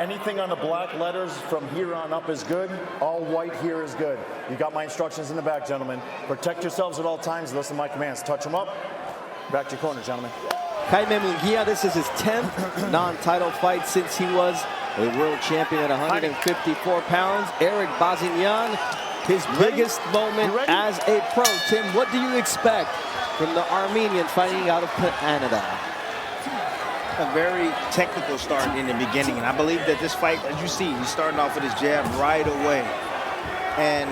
anything on the black letters from here on up is good. All white here is good. You got my instructions in the back, gentlemen. Protect yourselves at all times. Listen to my commands. Touch them up. Back to your corner, gentlemen. Jaime Munguia, this is his 10th non-title fight since he was a world champion at 154 pounds. Erik Bazinyan, his biggest moment as a pro. Tim, what do you expect from the Armenian fighting out of Canada? A very technical start in the beginning, and I believe that this fight, as you see, he's starting off with his jab right away. And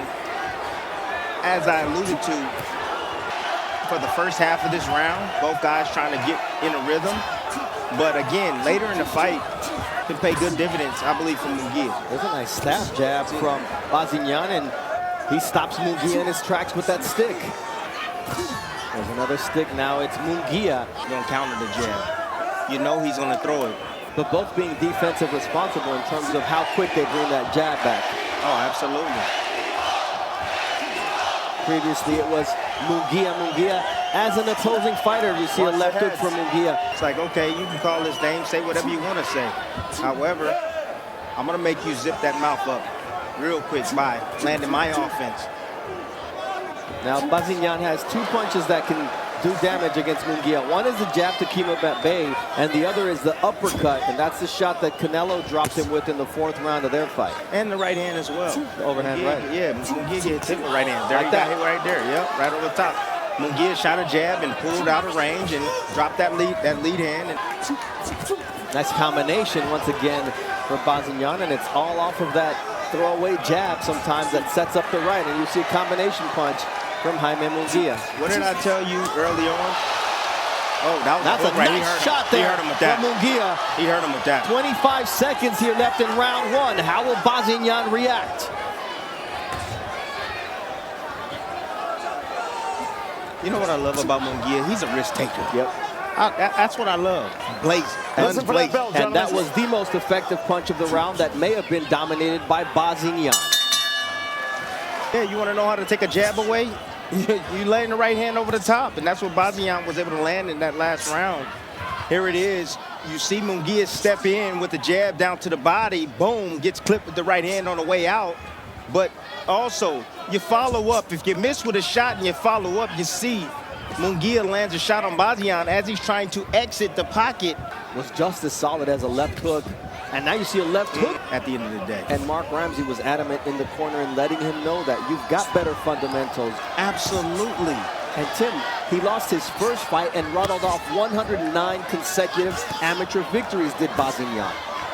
as I alluded to, for the first half of this round, both guys trying to get in a rhythm. But again, later in the fight, can pay good dividends, I believe, from Munguia. There's a nice staff jab from Bazinyan, and he stops Munguia in his tracks with that stick. There's another stick now. It's Munguia. Gonna counter the jab. You know he's gonna throw it. But both being defensive responsible in terms of how quick they bring that jab back. Oh, absolutely. Previously, it was Munguia. As an opposing fighter, you see a left hook from Munguia. It's like, okay, you can call his name, say whatever you want to say. However, I'm going to make you zip that mouth up real quick by landing my offense. Now, Bazinyan has two punches that can do damage against Munguia. One is the jab to keep him at bay, and the other is the uppercut, and that's the shot that Canelo dropped him with in the 4th round of their fight. And the right hand as well. The overhand right. Yeah, Munguia gets hit with right hand. There you got hit right there. Yep, right over the top. Munguia shot a jab and pulled out of range and dropped that lead hand. And nice combination once again for Bazinyan, and it's all off of that throwaway jab sometimes that sets up the right, and you see a combination punch from Jaime Munguia. What did I tell you early on? Oh, that's a nice shot there. He hurt him with that. From Munguia. He hurt him with that. 25 seconds here left in round 1. How will Bazinyan react? You know what I love about Munguia? He's a risk taker. Yep. That's what I love. Blazing. Guns blazing. And that was the most effective punch of the round that may have been dominated by Bazinyan. Yeah, you want to know how to take a jab away? You laying the right hand over the top, and that's what Bazinyan was able to land in that last round. Here it is. You see Munguia step in with the jab down to the body. Boom, gets clipped with the right hand on the way out. But also, you follow up. If you miss with a shot and you follow up, you see Munguia lands a shot on Bazinyan as he's trying to exit the pocket. Was just as solid as a left hook. And now you see a left hook at the end of the day. And Mark Ramsey was adamant in the corner and letting him know that you've got better fundamentals. Absolutely. And Tim, he lost his first fight and rattled off 109 consecutive amateur victories, did Bazinyan.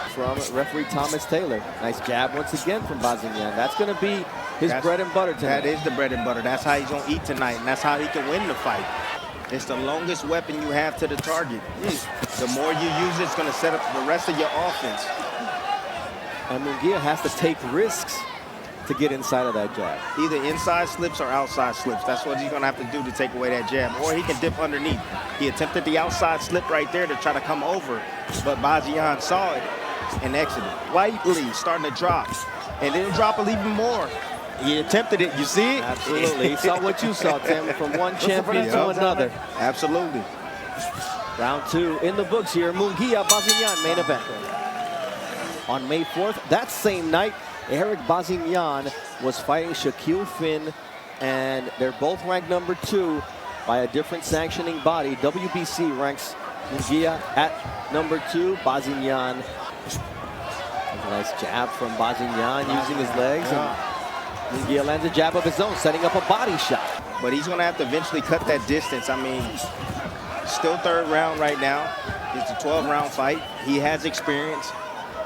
From referee Thomas Taylor. Nice jab once again from Bazinyan. That's going to be his bread and butter tonight. That is the bread and butter. That's how he's going to eat tonight, and that's how he can win the fight. It's the longest weapon you have to the target. The more you use it, it's going to set up the rest of your offense. And Munguia has to take risks to get inside of that jab. Either inside slips or outside slips. That's what he's going to have to do to take away that jab. Or he can dip underneath. He attempted the outside slip right there to try to come over, but Bazinyan saw it and exited. Lightly starting to drop, and then drop even more. He attempted it, you see it? Absolutely. He saw what you saw, Tim, from one champion to another. Absolutely. Round 2 in the books here. Munguia, Bazinyan, main event. On May 4th, that same night, Erik Bazinyan was fighting Shaquille Finn, and they're both ranked number 2 by a different sanctioning body. WBC ranks Munguia at number 2. Bazinyan. A nice jab from Bazinyan using his legs. And Munguia lands a jab of his own, setting up a body shot. But he's going to have to eventually cut that distance. I mean, still 3rd round right now. It's a 12-round fight. He has experience.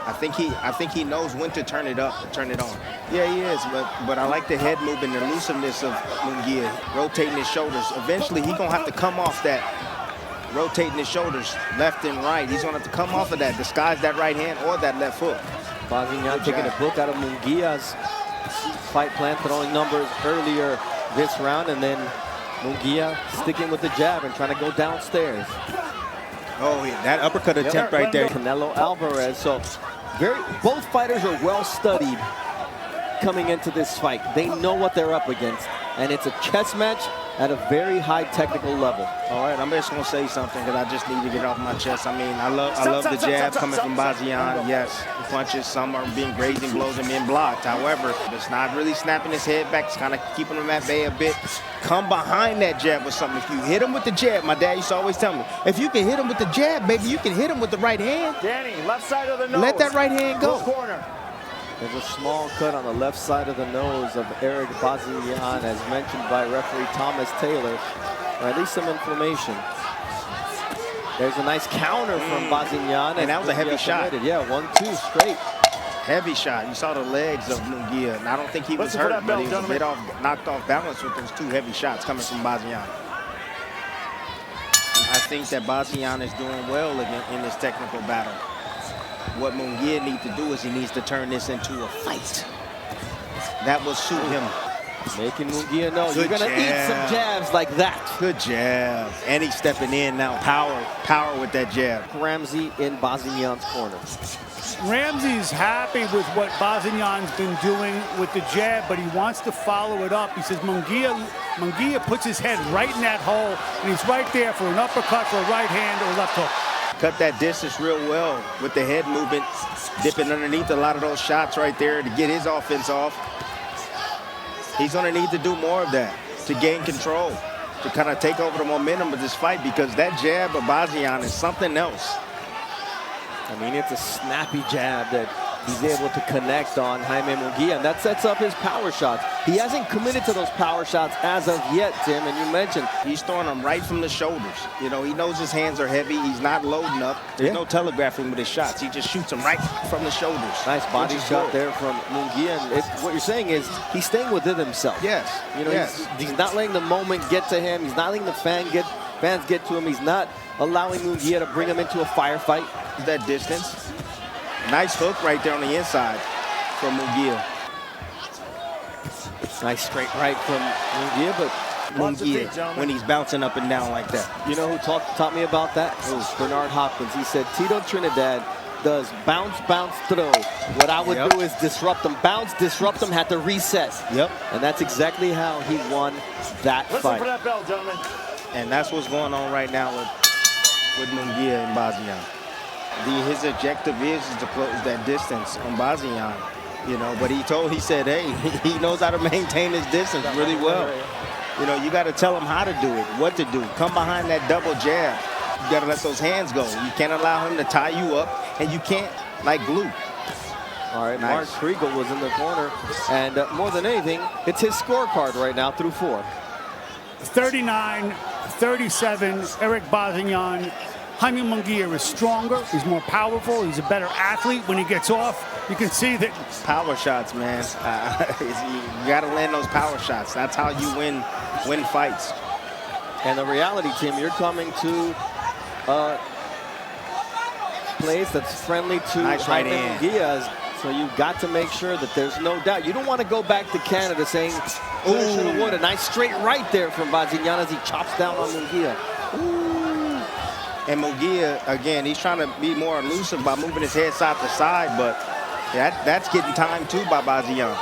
I think he knows when to turn it up, turn it on. Yeah, he is. But I like the head movement, the elusiveness of Munguia, rotating his shoulders. Eventually, he's going to have to come off that, rotating his shoulders left and right. He's going to have to come off of that, disguise that right hand or that left hook. Bazinyan taking a book out of Munguia's fight plan, throwing numbers earlier this round, and then Munguia sticking with the jab and trying to go downstairs. Oh, yeah, that uppercut attempt right there. Canelo Alvarez. So both fighters are well studied coming into this fight. They know what they're up against, and it's a chess match at a very high technical level. All right, I'm just going to say something because I just need to get it off my chest. I mean, I love the jab coming from Bazinyan. Yes, the punches, some are being grazing blows and being blocked. However, it's not really snapping his head back. It's kind of keeping him at bay a bit. Come behind that jab with something. If you hit him with the jab, my dad used to always tell me, if you can hit him with the jab, baby, you can hit him with the right hand. Danny, left side of the nose. Let that right hand go. Corner. There's a small cut on the left side of the nose of Erik Bazinyan, as mentioned by referee Thomas Taylor, or at least some inflammation. There's a nice counter from Bazinyan. And that was a heavy shot. Yeah, 1-2 straight. Heavy shot. You saw the legs of Munguia, and I don't think he was hurt, but he was a bit knocked off balance with those 2 heavy shots coming from Bazinyan. I think that Bazinyan is doing well in this technical battle. What Munguia needs to do is he needs to turn this into a fight. That will suit him. Making Munguia know you're going to eat some jabs like that. Good jab. And he's stepping in now. Power with that jab. Ramsey in Bazinyan's corner. Ramsey's happy with what Bazinyan's been doing with the jab, but he wants to follow it up. He says Munguia puts his head right in that hole, and he's right there for an uppercut, for a right hand or left hook. Cut that distance real well with the head movement, dipping underneath a lot of those shots right there to get his offense off. He's going to need to do more of that to gain control, to kind of take over the momentum of this fight, because that jab of Bazinyan is something else. I mean, it's a snappy jab that he's able to connect on Jaime Munguia, and that sets up his power shots. He hasn't committed to those power shots as of yet, Tim, and you mentioned he's throwing them right from the shoulders. You know, he knows his hands are heavy. He's not loading up. There's no telegraphing with his shots. He just shoots them right from the shoulders. Nice body shot there from Munguia. And what you're saying is he's staying within himself. Yes. You know, he's not letting the moment get to him. He's not letting the fans get to him. He's not allowing Munguia to bring him into a firefight. That distance. Nice hook right there on the inside from Munguia. Nice straight right from Munguia, but Munguia, when he's bouncing up and down like that. You know who taught me about that? It was Bernard Hopkins. He said Tito Trinidad does bounce, bounce, throw. What I would do is disrupt him. Bounce, disrupt him, had to reset. And that's exactly how he won that fight. Listen for that bell, gentlemen. And that's what's going on right now with Munguia and Bazinyan. His objective is to close that distance on Bazinyan, you know, but he said, hey, he knows how to maintain his distance really well. You know, you got to tell him how to do it, what to do. Come behind that double jab. You got to let those hands go. You can't allow him to tie you up, and you can't, like, glue. All right, Mark Kriegel was in the corner, and more than anything, it's his scorecard right now through 4. 39-37, Erik Bazinyan. Jaime Munguia is stronger, he's more powerful, he's a better athlete. When he gets off, you can see that. Power shots, man. You got to land those power shots. That's how you win fights. And the reality, Tim, you're coming to a place that's friendly to Jaime Munguia, so you've got to make sure that there's no doubt. You don't want to go back to Canada saying, oh, should have won. A nice straight right there from Bazinyan as he chops down on Munguia. And Munguia, again, he's trying to be more elusive by moving his head side to side, but that's getting time too by Bazinyan.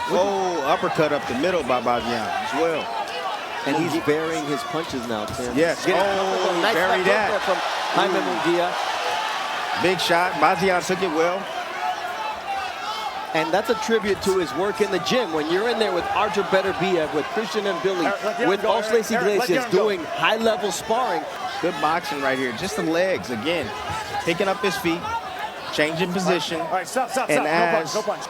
Oh, uppercut up the middle by Bazinyan as well. And he's burying his punches now, Tim. Yes. Nice bury that. From Jaime Munguia. Big shot. Bazinyan took it well. And that's a tribute to his work in the gym. When you're in there with Artur Beterbiev, with Christian and Billy, with Osles Iglesias doing high-level sparring. Good boxing right here. Just the legs, again. Picking up his feet, changing position. All right, stop. No punch.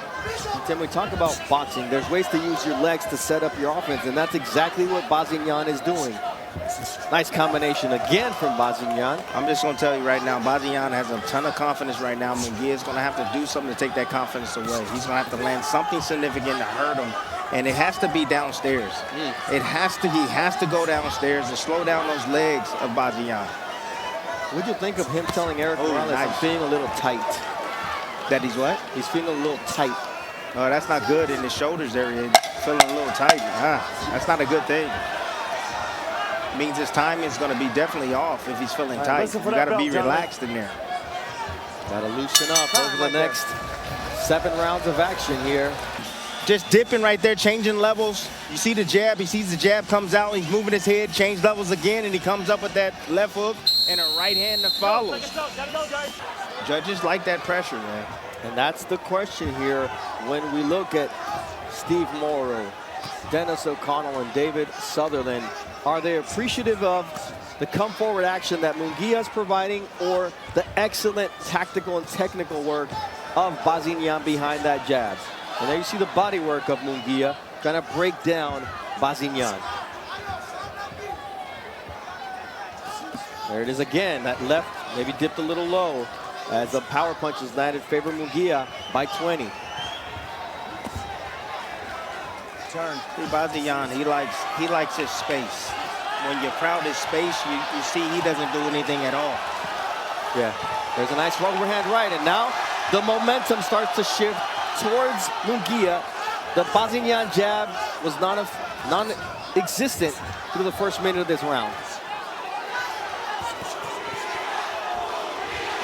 Tim, we talk about boxing. There's ways to use your legs to set up your offense, and that's exactly what Bazinyan is doing. Nice combination again from Bazinyan. I'm just going to tell you right now, Bazinyan has a ton of confidence right now. Munguia is going to have to do something to take that confidence away. He's going to have to land something significant to hurt him, and it has to be downstairs. He has to go downstairs and slow down those legs of Bazinyan. What'd you think of him telling Erik Morales he's feeling a little tight? That he's what? He's feeling a little tight. Oh, that's not good in the shoulders area. Feeling a little tight. That's not a good thing. Means his timing is going to be definitely off if he's feeling tight. You got to be relaxed in there. Got to loosen up over the next 7 rounds of action here. Just dipping right there, changing levels. You see the jab, he sees the jab comes out, he's moving his head, change levels again, and he comes up with that left hook and a right hand that follows. Judges like that pressure, man. And that's the question here when we look at Steve Morrow, Dennis O'Connell, and David Sutherland. Are they appreciative of the come forward action that Munguia is providing, or the excellent tactical and technical work of Bazinyan behind that jab? And there you see the body work of Munguia trying to break down Bazinyan. There it is again. That left maybe dipped a little low as the power punches landed favor Munguia by 20. Turn. Bazinyan, he likes his space. When you crowd his space, you see he doesn't do anything at all. Yeah, there's a nice overhand right, and now the momentum starts to shift towards Munguia. The Bazinyan jab was non-existent through the first minute of this round.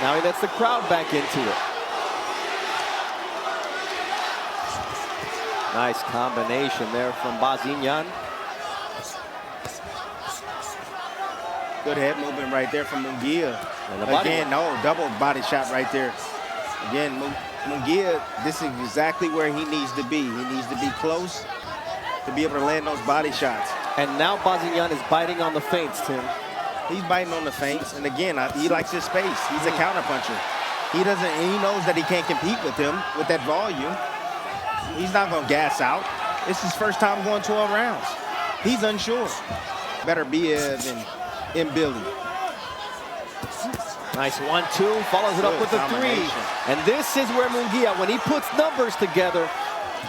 Now he lets the crowd back into it. Nice combination there from Bazinyan. Good head movement right there from Munguia. Again, no, double body shot right there. Again, Munguia, this is exactly where he needs to be. He needs to be close to be able to land those body shots. And now Bazinyan is biting on the feints, Tim. He's biting on the feints, and again, he likes his space. He's a counterpuncher. He knows that he can't compete with him with that volume. He's not gonna gas out. It's his first time going 12 rounds. He's unsure. Better Biev and Billy. Nice 1-2, follows it up with a 3. And this is where Munguia, when he puts numbers together,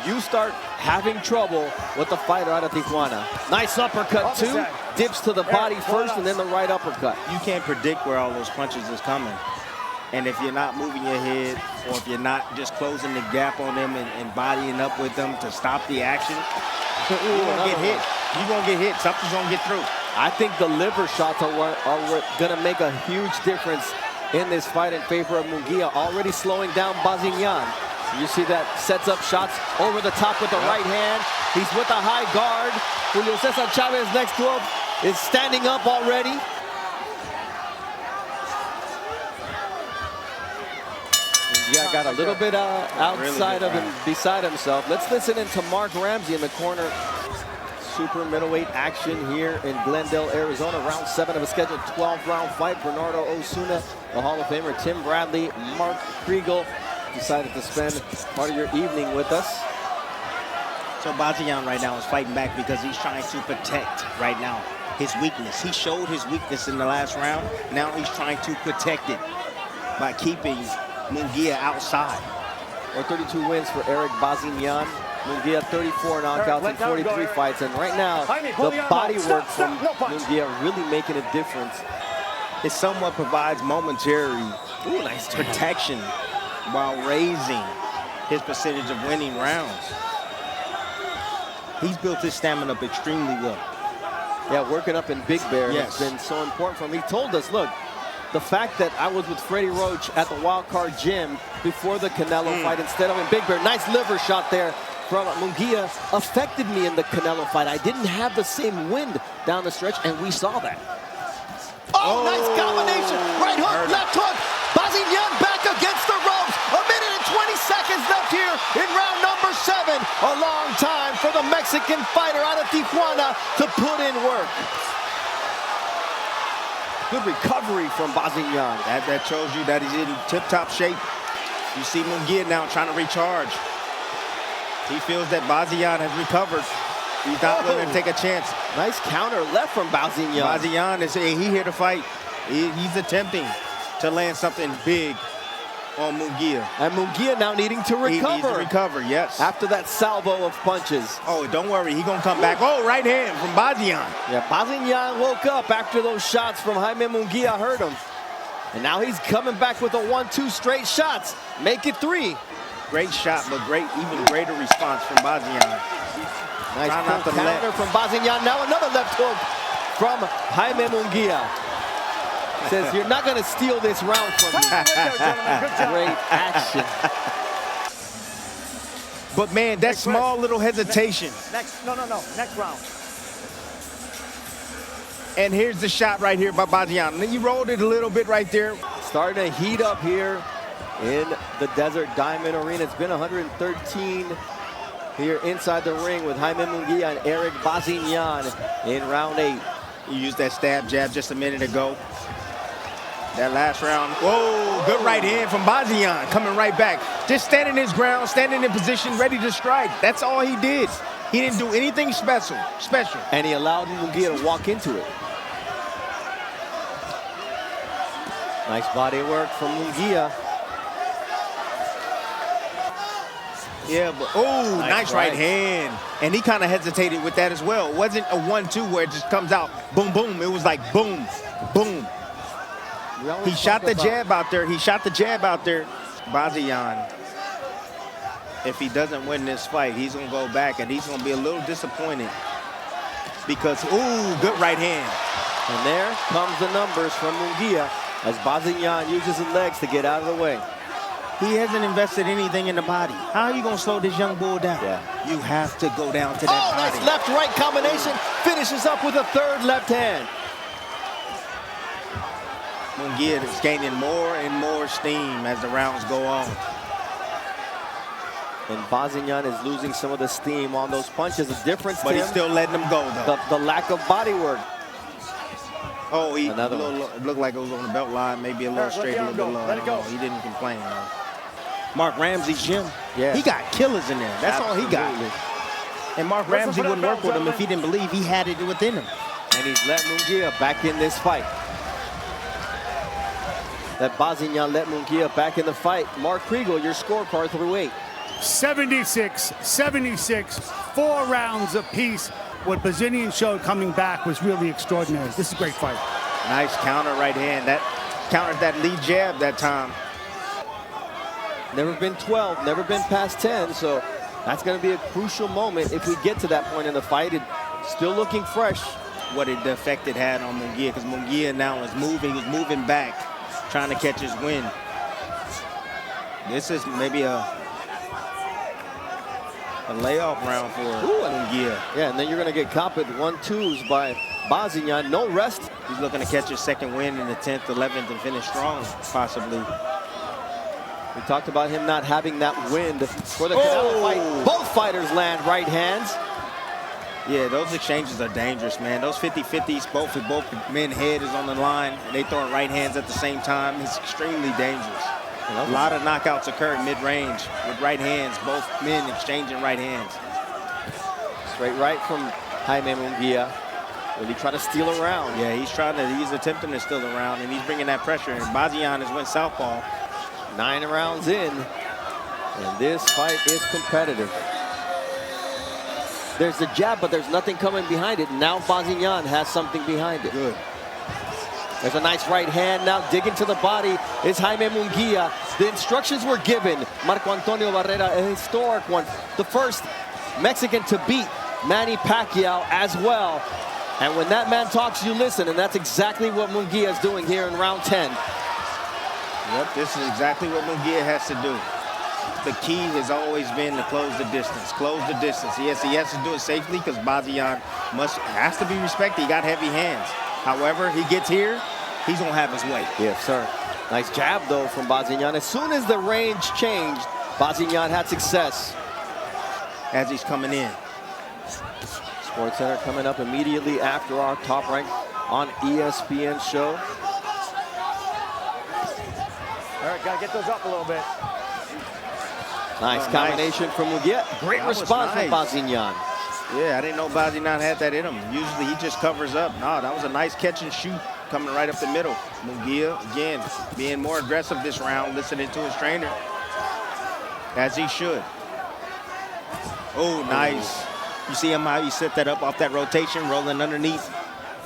you start having trouble with the fighter out of Tijuana. Nice uppercut too, dips to the body first and then the right uppercut. You can't predict where all those punches is coming. And if you're not moving your head, or if you're not just closing the gap on them and bodying up with them to stop the action, you're gonna get hit. You're gonna get hit, something's gonna get through. I think the liver shots are going to make a huge difference in this fight in favor of Munguia, already slowing down Bazinyan. You see that sets up shots over the top with the right hand. He's with a high guard. Julio Cesar Chavez next to him is standing up already. Munguia got a little bit outside of him, beside himself. Let's listen in to Mark Ramsey in the corner. Super middleweight action here in Glendale, Arizona. Round 7 of a scheduled 12-round fight. Bernardo Osuna, the Hall of Famer, Tim Bradley, Mark Kriegel decided to spend part of your evening with us. So Bazinyan right now is fighting back because he's trying to protect right now his weakness. He showed his weakness in the last round. Now he's trying to protect it by keeping Munguia outside. 32 wins for Erik Bazinyan. Munguia 34 knockouts in 43 fights, and right now the body work from Munguia really making a difference. It somewhat provides momentary protection while raising his percentage of winning rounds. He's built his stamina up extremely well. Yeah, working up in Big Bear has been so important for him. He told us, look, the fact that I was with Freddie Roach at the Wild Card Gym before the Canelo fight instead of in Big Bear, nice liver shot there from Munguia, affected me in the Canelo fight. I didn't have the same wind down the stretch, and we saw that. Oh, nice combination. Right hook, left hook. Bazinyan back against the ropes. 1 minute and 20 seconds left here in round number 7. A long time for the Mexican fighter out of Tijuana to put in work. Good recovery from Bazinyan. That shows you that he's in tip-top shape. You see Munguia now trying to recharge. He feels that Bazinyan has recovered. He's not willing to take a chance. Nice counter left from Bazinyan. Bazinyan is here to fight. He's attempting to land something big on Munguia. And Munguia now needing to recover. He needs to recover, yes. After that salvo of punches. Oh, don't worry. He's going to come back. Oh, right hand from Bazinyan. Yeah, Bazinyan woke up after those shots from Jaime Munguia hurt him. And now he's coming back with a 1-2 straight shots. Make it 3. Great shot, but even greater response from Bazinyan. Nice counter from Bazinyan. Now another left hook from Jaime Munguia. Says, you're not going to steal this round from me. Great action. But man, that small little hesitation. Next round. And here's the shot right here by Bazinyan. Then you rolled it a little bit right there. Starting to heat up here in the Desert Diamond Arena. It's been 113 here inside the ring with Jaime Munguia and Erik Bazinyan in round 8. You used that stab jab just a minute ago. That last round, whoa, good right hand from Bazinyan, coming right back. Just standing his ground, standing in position, ready to strike. That's all he did. He didn't do anything special. And he allowed Munguia to walk into it. Nice body work from Munguia. Yeah, but oh, nice right hand. And he kind of hesitated with that as well. It wasn't a 1-2 where it just comes out, boom, boom. It was like boom, boom. He shot the jab out there. Bazinyan, if he doesn't win this fight, he's going to go back and he's going to be a little disappointed because, ooh, good right hand. And there comes the numbers from Munguia as Bazinyan uses his legs to get out of the way. He hasn't invested anything in the body. How are you going to slow this young bull down? Yeah. You have to go down to that body. Nice left-right combination. Finishes up with a third left hand. Munguia is gaining more and more steam as the rounds go on. And Bazinyan is losing some of the steam on those punches. The difference, but Tim, he's still letting them go, though. The lack of body work. Oh, he Another one. looked like it was on the belt line, maybe a little straight, a little bit low. Let it go. He didn't complain, though. Mark Ramsey's gym. Yeah. He got killers in there. That's all he got. And Mark Ramsey wouldn't work with him if he didn't believe he had it within him. And he's let Munguia back in this fight. That Bazinyan let Munguia back in the fight. Mark Kriegel, your scorecard through 8. 76, 4 rounds apiece. What Bazinyan showed coming back was really extraordinary. This is a great fight. Nice counter right hand. That countered that lead jab that time. Never been 12, never been past 10, so that's going to be a crucial moment if we get to that point in the fight. It's still looking fresh. What the effect it had on Munguia, because Munguia now is moving, he's moving back, trying to catch his wind. This is maybe a layoff round for Munguia. Yeah, and then you're going to get caught with 1-2s by Bazinyan. No rest. He's looking to catch his second win in the 10th, 11th, and finish strong, possibly. We talked about him not having that wind for the Canelo fight. Both fighters land right hands. Yeah, those exchanges are dangerous, man. Those 50-50s, both men's head is on the line, and they throwing right hands at the same time. It's extremely dangerous. A lot of knockouts occur mid-range with right hands, both men exchanging right hands. Straight right from Jaime Munguia. Will he try to steal around? Yeah, he's attempting to steal around, and he's bringing that pressure. And Bazinyan has went southpaw. 9 rounds in, and this fight is competitive. There's the jab, but there's nothing coming behind it. Now Bazinyan has something behind it. Good. There's a nice right hand. Now digging to the body is Jaime Munguia. The instructions were given. Marco Antonio Barrera, a historic one. The first Mexican to beat Manny Pacquiao as well. And when that man talks, you listen, and that's exactly what Munguia is doing here in round 10. Yep, this is exactly what Munguia has to do. The key has always been to close the distance. Close the distance. Yes, he has to do it safely because Bazinyan has to be respected. He got heavy hands. However, he gets here, he's going to have his way. Yes, sir. Nice jab, though, from Bazinyan. As soon as the range changed, Bazinyan had success. As he's coming in. Sports Center coming up immediately after our Top Rank on ESPN show. All right, got to get those up a little bit. Nice combination from Munguia. Great response from Bazinyan. Yeah, I didn't know Bazinyan had that in him. Usually he just covers up. No, that was a nice catch and shoot coming right up the middle. Munguia, again, being more aggressive this round, listening to his trainer, as he should. Oh, nice. You see him how he set that up off that rotation, rolling underneath,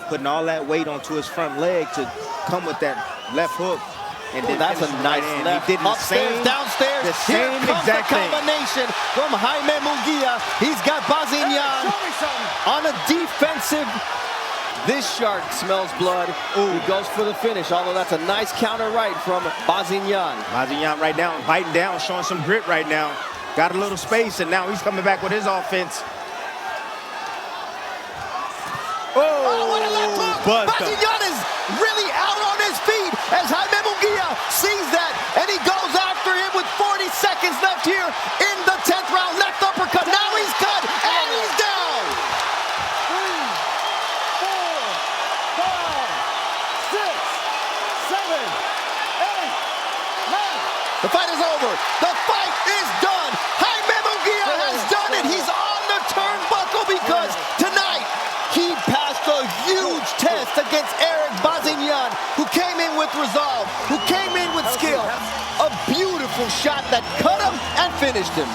putting all that weight onto his front leg to come with that left hook. And then that's a nice left. He did upstairs, downstairs. The same exact thing. Combination from Jaime Munguia. He's got Bazinyan on a defensive. This shark smells blood. Ooh. He goes for the finish, although that's a nice counter right from Bazinyan. Bazinyan right now, biting down, showing some grit right now. Got a little space, and now he's coming back with his offense. What a left hook! Bazinyan is really out on his feet as Jaime Munguia sees that, and he goes after him with 40 seconds left here in the 10th round. Left uppercut. Now he's cut, and he's down. 3, 4, 5, 6, 7, 8, 9. The fight is over. The fight is done. Jaime Munguia has done it. He's on the turnbuckle because tonight he passed a huge test against Erik Bazinyan, who came in with resolve, who came in with skill. A beautiful shot that cut him and finished him.